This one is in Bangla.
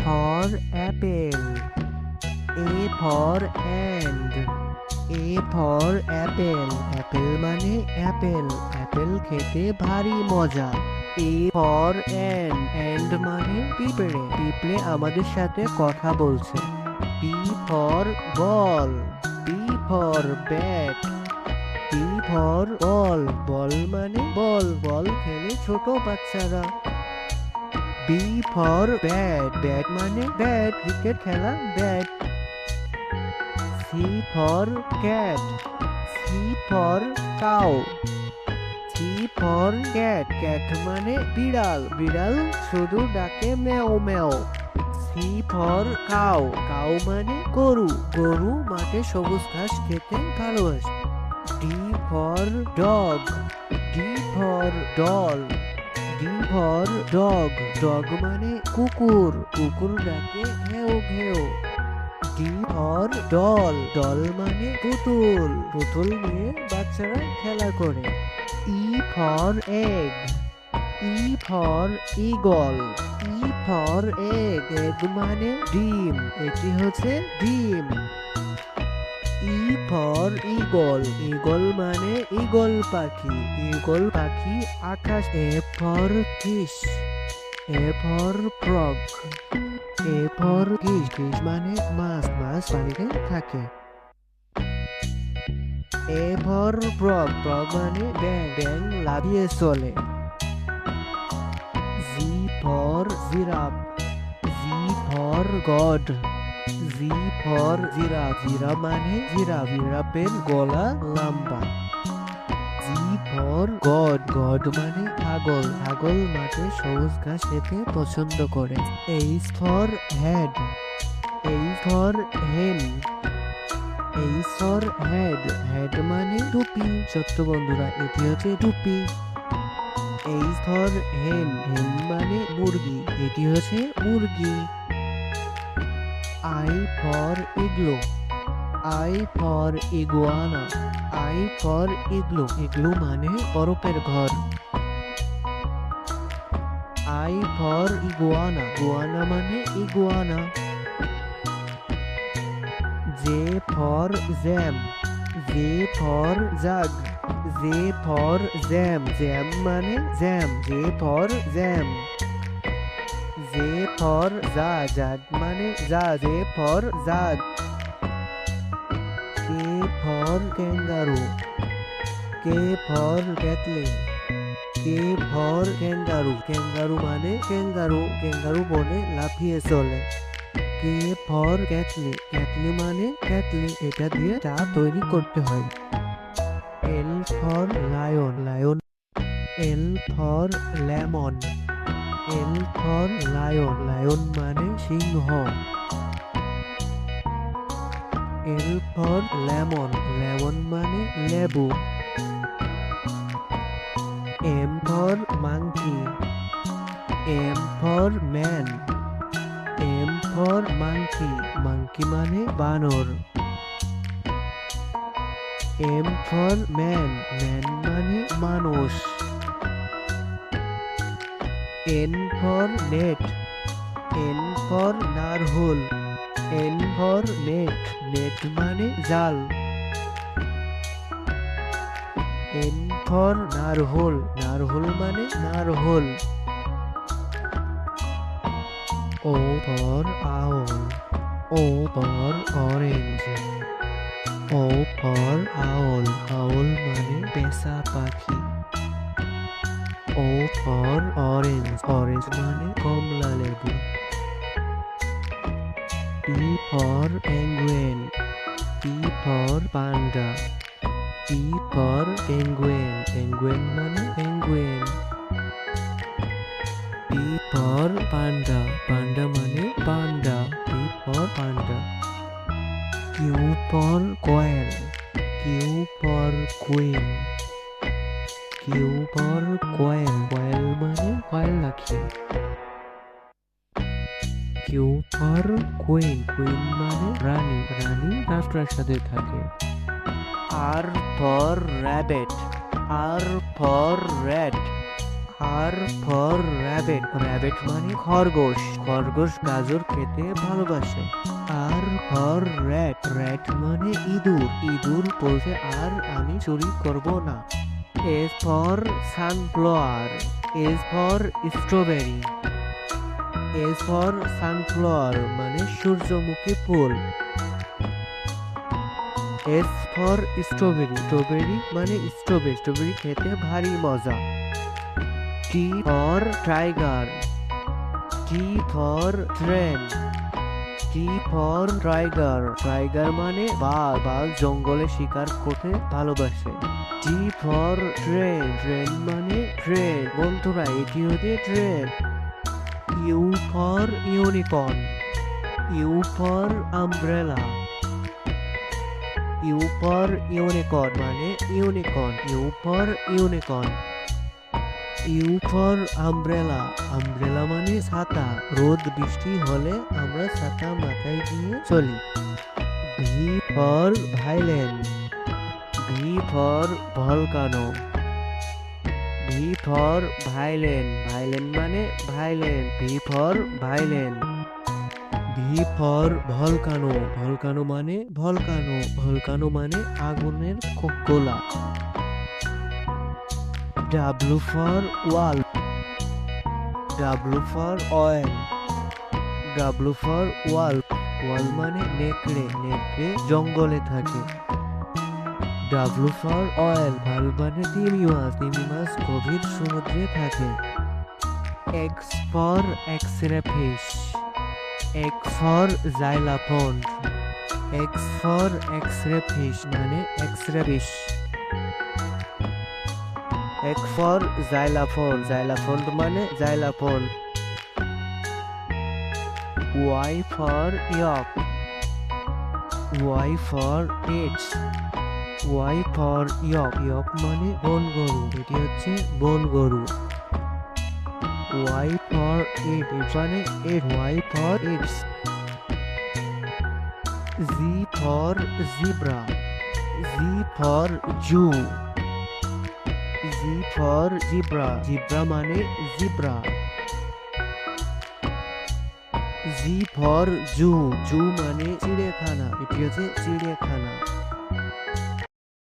for apple. A for and. A for apple. Apple মানে apple. Apple খেতে ভারী মজা। A for and মানে পিঁপড়ে। পিঁপড়ে আমাদের সাথে কথা বলছে। B for ball. B for bat. B for ball. Ball মানে বল। বল খেলে ছোট বাচ্চারা। B for bat. Bat মানে ব্যাট। ক্রিকেট খেলা bat. C for cat. C for cow. C for cat. Cat মানে বিড়াল। বিড়াল শুধু ডাকে ম্যাও ম্যাও। C for cow. Cow মানে গরু। গরু মাঠে সবুজ ঘাস খেতে ভালোবাসে। D for dog. D for doll. D for dog. Dog মানে কুকুর। কুকুর ডাকে ঘেউ ঘেউ। D for doll. doll মানে পুতুল। পুতুল নিয়ে বাচ্চারা খেলা করে। E for egg. E for eagle. E for egg. egg মানে ডিম। এটি হচ্ছে ডিম। E for eagle. eagle মানে ঈগল পাখি। ঈগল পাখি আকাশ। A for fish. A for frog. A for fish. fish মানে মাছ। মাছ পানিতে থাকে। A for frog. frog মানে ব্যাঙ। ব্যাঙ লাফিয়ে চলে। Z for giraffe. Z for god. Z for giraffe. giraffe মানে জিরাফ। জিরাফের গলা লম্বা। G for god. god মানে ছাগল। ছাগল মাঠে সবুজ ঘাস খেতে পছন্দ করে। H for head. H for hen. H for head. head মানে টুপি। ছোট্ট বন্ধুরা এটি হচ্ছে টুপি। H for hen. hen মানে মুরগি। এটি হচ্ছে মুরগি। I for igloo. I for iguana. I for igloo. igloo মানে বরফের ঘর। I for iguana. iguana মানে iguana. J for jam. J for jug. J for jam. jam মানে jam. J for jam. J for jug মানে jug. J for jug. K for kangaroo. K for catling. K for kangaroo. kangaroo মানে kangaroo. kangaroo বনে লাফিয়ে চলে। K for catling. catling মানে catling। এটা দিয়ে চা তৈরি করতে হয়। L for lion. lion. L for lemon. L for lion. lion মানে সিংহ। L for lemon. lemon মানে লেবু। M for monkey. M for man. M for monkey. monkey মানে বানর। M for man. man মানে মানুষ। N for net. N for নারহোল। N for net. net মানে জাল। N for নারহোল। নারহোল মানে নারহোল। O for owl. O for orange. O for owl. owl মানে পেঁচা পাখি। O for orange. orange মানে কমলা লেবু। P for penguin. P for panda. P for penguin. penguin মানে penguin. P for panda. panda মানে panda. P for panda. Q for quail. Q for queen. Q for quail. quail মানে quail পাখি। Q for queen. queen মানে রানী। রানী রাষ্ট্রের সাথে থাকে। R for rabbit. R for rat. R for rabbit, rabbit মানে খরগোশ, খরগোশ গাজর খেতে ভালোবাসে। আর ফর র্যাট, র্যাট মানে ইঁদুর, ইঁদুর বলছে আর আমি চুরি করব না। S for sunflower, S for strawberry, S for sunflower মানে সূর্যমুখী ফুল। এস ফর স্ট্রবেরি, স্ট্রবেরি মানে স্ট্রবেরি, স্ট্রবেরি খেতে ভারী মজা। T for tiger, T for train, T for tiger, tiger মানে বাঘ, বাঘ জঙ্গলে শিকার করতে ভালোবাসে। টি ফর ট্রেন, ট্রেন মানে ট্রেন, বন্ধুরা এটি হচ্ছে train. U for unicorn, U for umbrella, U for unicorn মানে unicorn, U for unicorn. U for umbrella, umbrella মানে ছাতা, রোদ বৃষ্টি হলে আমরা ছাতা মাথায় দিয়ে চলি। V for villain, V for volcano, V for villain, villain মানে villain, V for villain. V for volcano, volcano মানে ভলকানো, ভলকানো মানে আগুনের গোলা। W for wolf, W for whale, W for wolf, wolf মানে নেকড়ে, নেকড়ে জঙ্গলে থাকে। ডাব্লু ফর অয়েল, ভাল মানে তিমি মাছ, তিমি মাছ গভীর সমুদ্রে থাকে। X for X ray fish, X for xylophone, X for X ray fish মানে X ray fish. X for xylophone, xylophone মানে xylophone. Y for yak, Y for yachts, Y for yak, yak মানে বন গরু, এটি হচ্ছে বন গরু। ওয়াই ফর ইট মানে yacht, Y for yachts. Z for zebra, Z for zoo, Z for zebra, zebra মানে zebra. Z for zoo, zoo মানে চিড়িয়াখানা, এটি হচ্ছে চিড়িয়াখানা।